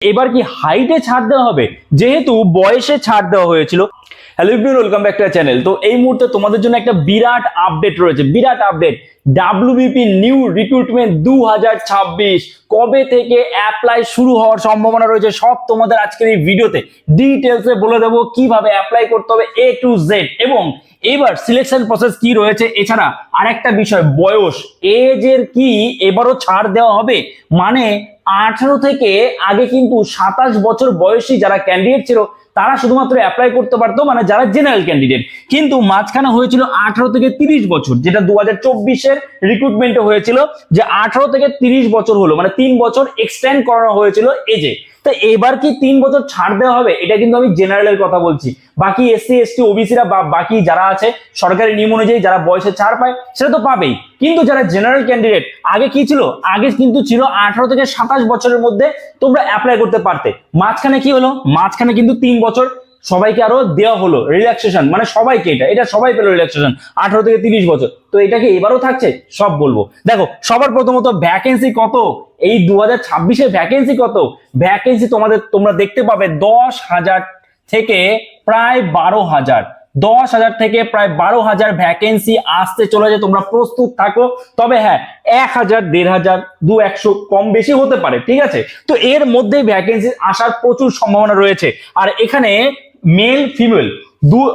এবার কি হাইটে ছাড় দেওয়া হবে যেহেতু বয়সে ছাড় দেওয়া হয়েছিল। Hello everyone, welcome back to our channel. তো এই মুহূর্তে তোমাদের জন্য একটা বিরাট আপডেট রয়েছে, বিরাট আপডেট। ডাব্লিউবিপি নিউ রিক্রুটমেন্ট 2026 কবে থেকে অ্যাপ্লাই শুরু হওয়ার সম্ভাবনা রয়েছে সব তোমাদের আজকের এই ভিডিওতে ডিটেলসে বলে দেবো, কিভাবে অ্যাপ্লাই করতে হবে A to Z, এবং এবার সিলেকশন প্রসেস কি রয়েছে। এছাড়া আরেকটা বিষয়, বয়স এজের কি এবারও ছাড় দেওয়া হবে, মানে 18 থেকে আগে কিন্তু 27 বছর বয়সী যারা ক্যান্ডিডেট ছিল তারা শুধুমাত্র অ্যাপ্লাই করতে পারতো, মানে যারা জেনারেল ক্যান্ডিডেট। কিন্তু মাঝখানে হয়েছিল 18 থেকে 30 বছর, যেটা 2024-এর রিক্রুটমেন্টে হয়েছিল, যে 18 থেকে 30 বছর হলো, মানে 3 বছর এক্সটেন্ড করানো হয়েছিল এজে। তো এবার কি 3 বছর ছাড় দেওয়া হবে, এটা কিন্তু আমি জেনারেলের কথা বলছি। বাকি এসসি এসটি ওবিসিরা বা বাকি যারা আছে সরকারি নিয়ম অনুযায়ী যারা বয়সে ছাড় পায় সেটা তো পাবেই, কিন্তু যারা জেনারেল ক্যান্ডিডেট আগে কি ছিল, আগে কিন্তু ছিল 18 থেকে 27 বছরের মধ্যে তোমরা অ্যাপ্লাই করতে পারতে। মাঝখানে কি হলো, মাঝখানে কিন্তু 3 বছর সবাইকে আরো দেওয়া হলো রিল্যাক্সেশন, মানে সবাইকে এটা সবাই পেলো রিল্যাক্সেশন 18 থেকে 30 বছর। তো এটা কি এবারও থাকছে, সব বলবো। দেখো সবার প্রথমত ভ্যাকেন্সি কত, এই 2026-এ ভ্যাকেন্সি কত। ভ্যাকেন্সি তোমরা দেখতে পাবে 10,000 থেকে প্রায় 12,000, 10,000 থেকে প্রায় 12,000 ভ্যাকেন্সি আসতে চলেছে। তোমরা প্রস্তুত থাকো। তবে হ্যাঁ, 1,000, 1,500, 200 কম বেশি হতে পারে, ঠিক আছে। তো এর মধ্যে ভ্যাকেন্সি আসার প্রচুর সম্ভাবনা রয়েছে। আর এখানে মেল ফিমেল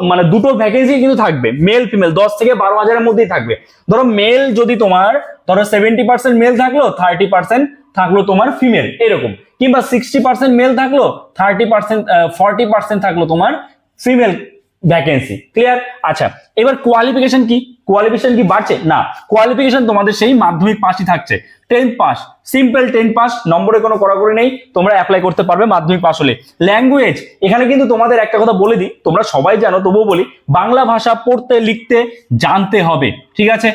মানে দুটো ভ্যাকেন্সি কিন্তু থাকবে, মেল ফিমেল 10 থেকে 12,000-এর মধ্যেই থাকবে। ধরো মেল যদি তোমার 70% মেল থাকলো, 30% থাকলো তোমার ফিমেল, এরকম। কিংবা 60% মেল থাকলো, 40% থাকলো তোমার ফিমেল ভ্যাকেন্সি। ক্লিয়ার? আচ্ছা, এবার কোয়ালিফিকেশন কি বাড়ছে না, কোয়ালিফিকেশন তোমাদের সেই মাধ্যমিক পাসই থাকছে, 10th পাস, সিম্পল 10 পাস, নম্বরে কোনো কড়াকড়ি নেই, তোমরা অ্যাপ্লাই করতে পারবে মাধ্যমিক পাস হলে। ল্যাঙ্গুয়েজ, এখানে কিন্তু তোমাদের একটা কথা বলে দিই, তোমরা সবাই জানো তবুও বলি, বাংলা ভাষা পড়তে লিখতে জানতে হবে, ঠিক আছে।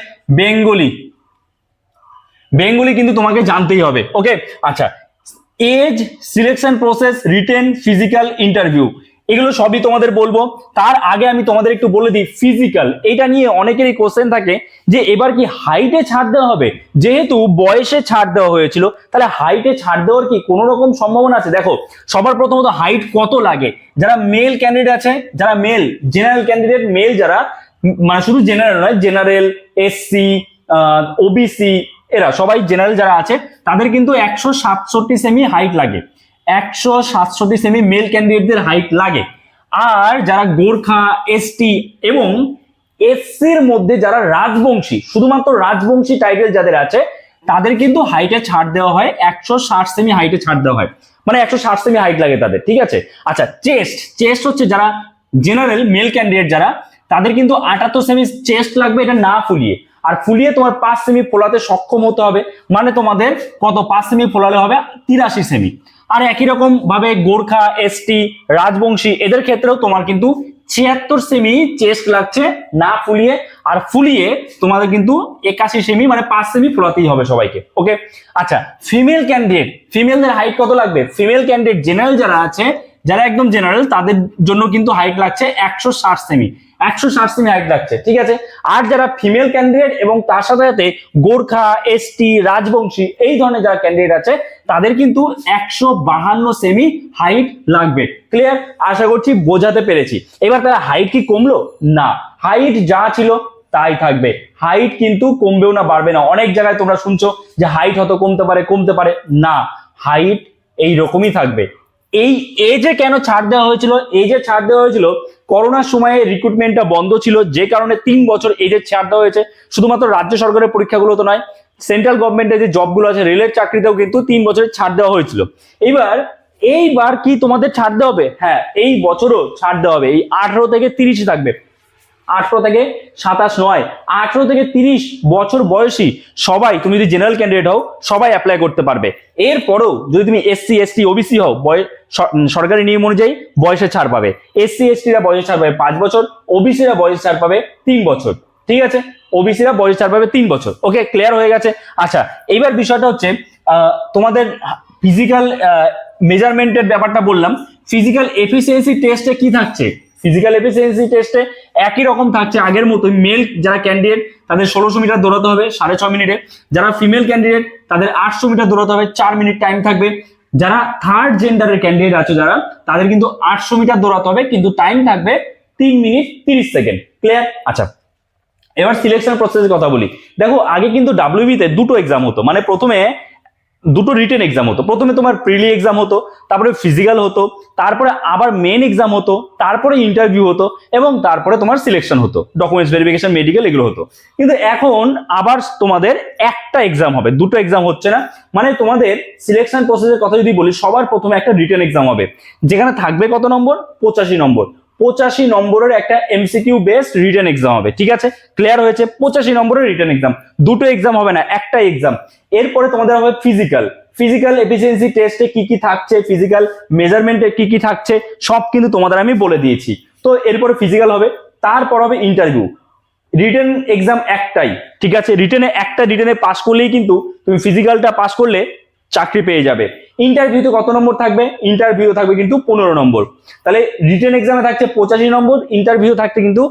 বেঙ্গলি কিন্তু তোমাকে জানতেই হবে, ওকে। আচ্ছা, age, selection process, written, physical interview, এগুলো সবই তোমাদের বলবো। তার আগে আমি তোমাদের একটু বলে দিই ফিজিক্যাল, এটা নিয়ে অনেকেরই কোশ্চেন থাকে যে এবার কি হাইটে ছাড় দেওয়া হবে, যেহেতু বয়সে ছাড় দেওয়া হয়েছিল তাহলে হাইটে ছাড় দেওয়ার কি কোনো রকম সম্ভাবনা আছে। দেখো সবার প্রথমত হাইট কত লাগে, যারা মেল ক্যান্ডিডেট আছে, যারা মেল জেনারেল ক্যান্ডিডেট, মেল যারা, মানে শুধু জেনারেল নয়, জেনারেল, এসসি, ওবিসি, এরা সবাই জেনারেল যারা আছে তাদের কিন্তু 167 সেমি হাইট লাগে, 167 সেমি মেল ক্যান্ডিডেটদের হাইট লাগে। আর যারা গোর্খা, এসটি এবং এসসির মধ্যে যারা রাজবংশী, শুধুমাত্র রাজবংশী টাইটেল যাদের আছে তাদের কিন্তু হাইটে ছাড় দেওয়া হয়, 160 সেমি হাইটে ছাড় দেওয়া হয়, মানে 160 সেমি হাইট লাগে তাদের, ঠিক আছে। আচ্ছা, চেস্ট হচ্ছে যারা জেনারেল মেল ক্যান্ডিডেট যারা, তাদের কিন্তু 78 সেমি চেস্ট লাগবে, এটা না ফুলিয়ে। আর ফুলিয়ে তোমার 5 সেমি ফোলাতে সক্ষম হতে হবে, মানে তোমাদের কত, 5 সেমি ফোলালে হবে 83 সেমি। আর একই রকম ভাবে গোর্খা, এসটি, রাজবংশী এদের ক্ষেত্রেও তোমার কিন্তু 76 সেমি চেস্ট লাগছে না ফুলিয়ে, আর ফুলিয়ে তোমাদের কিন্তু 81 সেমি, মানে 5 সেমি ফোলাতেই হবে সবাইকে, ওকে। আচ্ছা, ফিমেল ক্যান্ডিডেট, ফিমেলদের হাইট কত লাগবে, ফিমেল ক্যান্ডিডেট জেনারেল যারা আছে, যারা একদম জেনারেল তাদের জন্য কিন্তু হাইট লাগছে 160 সেমি, 160 সেমি হাইট লাগছে, ঠিক আছে। আর যারা ফিমেল ক্যান্ডিডেট এবং তার সাথে সাথে গোর্খা, এসটি, রাজবংশী এই ধরনের যারা ক্যান্ডিডেট আছে তাদের কিন্তু 152 সেমি হাইট লাগবে। ক্লিয়ার? আশা করছি বোঝাতে পেরেছি। এবার তারা হাইট কি কমলো, না, হাইট যা ছিল তাই থাকবে, হাইট কিন্তু কমবেও না বাড়বে না। অনেক জায়গায় তোমরা শুনছো যে হাইট হয়তো কমতে পারে, না, হাইট এই রকমই থাকবে। এই এজে কেন ছাড় দেওয়া হয়েছিল, এজে ছাড় দেওয়া হয়েছিল করোনার সময়ে রিক্রুটমেন্টটা বন্ধ ছিল, যে কারণে 3 বছর এজে ছাড় দেওয়া হয়েছে। শুধুমাত্র রাজ্য সরকারের পরীক্ষাগুলো তো নয়, সেন্ট্রাল গভর্নমেন্টের যে জবগুলো আছে, রেলের চাকরিতেও কিন্তু 3 বছরের ছাড় দেওয়া হয়েছিল। এইবার কি তোমাদের ছাড় দেওয়া হবে? হ্যাঁ, এই বছরও ছাড় দেওয়া হবে, এই 18 থেকে 30 থাকবে, 18 থেকে 27 নয়, 18 থেকে 30 বছর বয়সী সবাই, তুমি যদি জেনারেল ক্যান্ডিডেট হও সবাই অ্যাপ্লাই করতে পারবে। এরপরেও যদি তুমি এসসি, এসটি, ওবিসি হও, সরকারি নিয়ম অনুযায়ী বয়সে ছাড় পাবে। এসসি এসটিরা বয়সে ছাড় পাবে 5 বছর, ওবিসিরা বয়সে ছাড় পাবে 3 বছর, ঠিক আছে। ওবিসিরা বয়সে ছাড় পাবে 3 বছর, ওকে, ক্লিয়ার হয়ে গেছে। আচ্ছা, এইবার বিষয়টা হচ্ছে তোমাদের ফিজিক্যাল মেজারমেন্টের ব্যাপারটা বললাম। ফিজিক্যাল এফিসিয়েন্সি টেস্টে কি থাকছে, ফিজিক্যাল এফিসিয়েন্সি টেস্টে একই রকম থাকছে আগের মতো। মেল যারা ক্যান্ডিডেট তাদের 1600 মিটার দৌড়াতে হবে 6.5 মিনিটে, যারা ফিমেল ক্যান্ডিডেট তাদের 800 মিটার দৌড়াতে হবে 4 মিনিট টাইম থাকবে। যারা থার্ড জেন্ডারের ক্যান্ডিডেট আছে যারা, তাদের কিন্তু 800 মিটার দৌড়াতে হবে, কিন্তু টাইম থাকবে 3 মিনিট 30 সেকেন্ড। ক্লিয়ার? আচ্ছা, এবার সিলেকশন প্রসেসের কথা বলি। দেখো আগে কিন্তু ডাব্লিউবি তে দুটো এক্সাম হতো, মানে প্রথমে দুটো রিটেন এক্সাম হতো। প্রথমে তোমার প্রিলি এক্সাম হতো, তারপরে ফিজিক্যাল হতো, তারপরে আবার মেন এক্সাম হতো, তারপরে ইন্টারভিউ হতো, এবং তারপরে তোমার সিলেকশন হতো, ডকুমেন্টস ভেরিফিকেশন, মেডিকেল, এগুলো হতো। কিন্তু এখন আবার তোমাদের একটা এক্সাম হবে, দুটো এক্সাম হচ্ছে না। মানে তোমাদের সিলেকশন প্রসেসের কথা যদি বলি, সবার প্রথমে একটা রিটেন এক্সাম হবে, যেখানে থাকবে কত নম্বর? 85 নম্বর। 85 নম্বরের একটা এমসিকিউ বেসড রিটেন এক্সাম হবে। ঠিক আছে, ক্লিয়ার হয়েছে? 85 নম্বরের রিটেন এক্সাম, দুটো এক্সাম হবে না, একটা এক্সাম। এরপরে তোমাদের হবে ফিজিক্যাল। ফিজিক্যাল এফিসিয়েন্সি টেস্টে কি কি থাকছে, ফিজিক্যাল মেজারমেন্টে কি কি থাকছে, সব কিন্তু তোমাদের আমি বলে দিয়েছি। তো এরপরে ফিজিক্যাল হবে, তারপর হবে ইন্টারভিউ। রিটেন এক্সাম একটাই, ঠিক আছে? রিটেনে পাস করলেই কিন্তু তুমি ফিজিক্যালটা পাস করলে চাকরি পেয়ে যাবে। ইন্টারভিউতে কত নম্বর থাকবে? ইন্টারভিউ থাকবে কিন্তু 15 নম্বর। তাহলে রিটেন এক্সামে থাকছে 85 নম্বর, ইন্টারভিউ থাকছে কিন্তু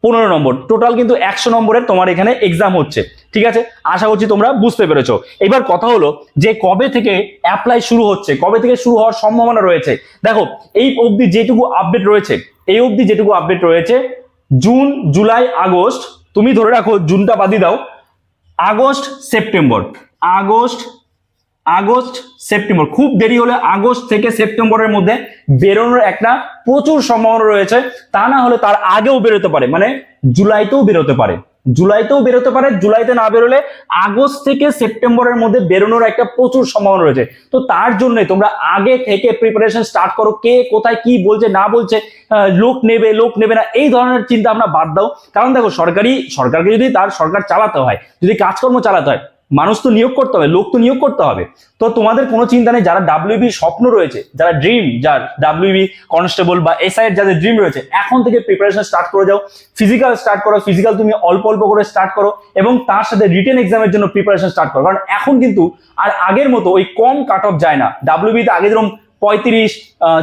15 নম্বর। টোটাল কিন্তু 100 নম্বরের তোমার এখানে এক্সাম হচ্ছে। ঠিক আছে, আশা করছি তোমরা বুঝতে পেরেছো। এবার কথা হলো যে কবে থেকে অ্যাপ্লাই শুরু হচ্ছে, কবে থেকে শুরু হওয়ার সম্ভাবনা রয়েছে। দেখো এই অবধি যেটুকু আপডেট রয়েছে, জুন, জুলাই, আগস্ট, তুমি ধরে রাখো জুনটা বাদই দাও, আগস্ট, সেপ্টেম্বর, খুব দেরি হলে আগস্ট থেকে সেপ্টেম্বরের মধ্যে বেরোনোর একটা প্রচুর সম্ভাবনা রয়েছে। তা না হলে তার আগেও বেরোতে পারে, মানে জুলাইতেও বেরোতে পারে, জুলাইতে না বেরোলে আগস্ট থেকে সেপ্টেম্বরের মধ্যে বেরোনোর একটা প্রচুর সম্ভাবনা রয়েছে। তো তার জন্য তোমরা আগে থেকে প্রিপারেশন স্টার্ট করো। কে কোথায় কি বলছে না বলছে, লোক নেবে না, এই ধরনের চিন্তা ভাবনা বাদ দাও। কারণ দেখো সরকারকে যদি তার সরকার চালাতে হয়, যদি কাজকর্ম চালাতে হয়, মানুষ তো নিয়োগ করতে হবে, লোক তো নিয়োগ করতে হবে। তো তোমাদের কোনো চিন্তা নেই। যারা ডাব্লিউবি স্বপ্ন রয়েছে, যারা ড্রিম, যার ডাব্লিউবি কনস্টেবল বা এসআই এর যাদের ড্রিম রয়েছে, এখন থেকে প্রিপারেশন স্টার্ট করে যাও। ফিজিক্যাল স্টার্ট করো, ফিজিক্যাল তুমি অল্প অল্প করে স্টার্ট করো, এবং তার সাথে রিটেন এক্সামের জন্য প্রিপারেশন স্টার্ট করো। কারণ এখন কিন্তু আর আগের মতো ওই কম কাট অফ যায় না। ডাব্লিউবি তে আগে যেরকম 35,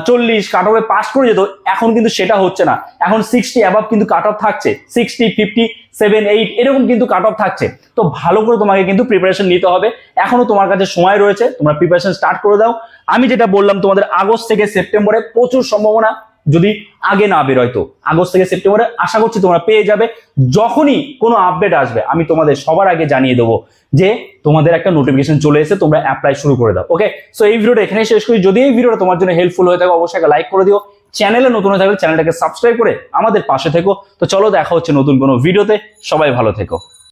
40 কাট অফে পাস করে যেত, এখন কিন্তু সেটা হচ্ছে না। এখন 60 অ্যাবাভ কিন্তু কাট অফ থাকছে, 60, 57, 8 এরকম কিন্তু কাট অফ থাকছে। তো ভালো করে তোমাকে কিন্তু প্রিপারেশন নিতে হবে। এখনো তোমার কাছে সময় রয়েছে, তোমরা প্রিপারেশন স্টার্ট করে দাও। আমি যেটা বললাম, তোমাদের আগস্ট থেকে সেপ্টেম্বরে প্রচুর সম্ভাবনা, যদি আগে না বেরোয় তো আগস্ট থেকে সেপ্টেম্বরে আশা করছি তোমরা পেয়ে যাবে। যখনই কোনো আপডেট আসবে আমি তোমাদের সবার আগে জানিয়ে দেবো যে তোমাদের একটা নোটিফিকেশন চলে এসে, তোমরা অ্যাপ্লাই শুরু করে দাও। ওকে, সো এই ভিডিওটা এখানে শেষ করি। যদি এই ভিডিওটা তোমার জন্য হেল্পফুল হয়ে থাকে, অবশ্যই লাইক করে দিও। চ্যানেলে নতুন হয়ে থাকলে চ্যানেলটাকে সাবস্ক্রাইব করে আমাদের পাশে থেকো। তো চলো, দেখা হচ্ছে নতুন কোনো ভিডিওতে। সবাই ভালো থেকো।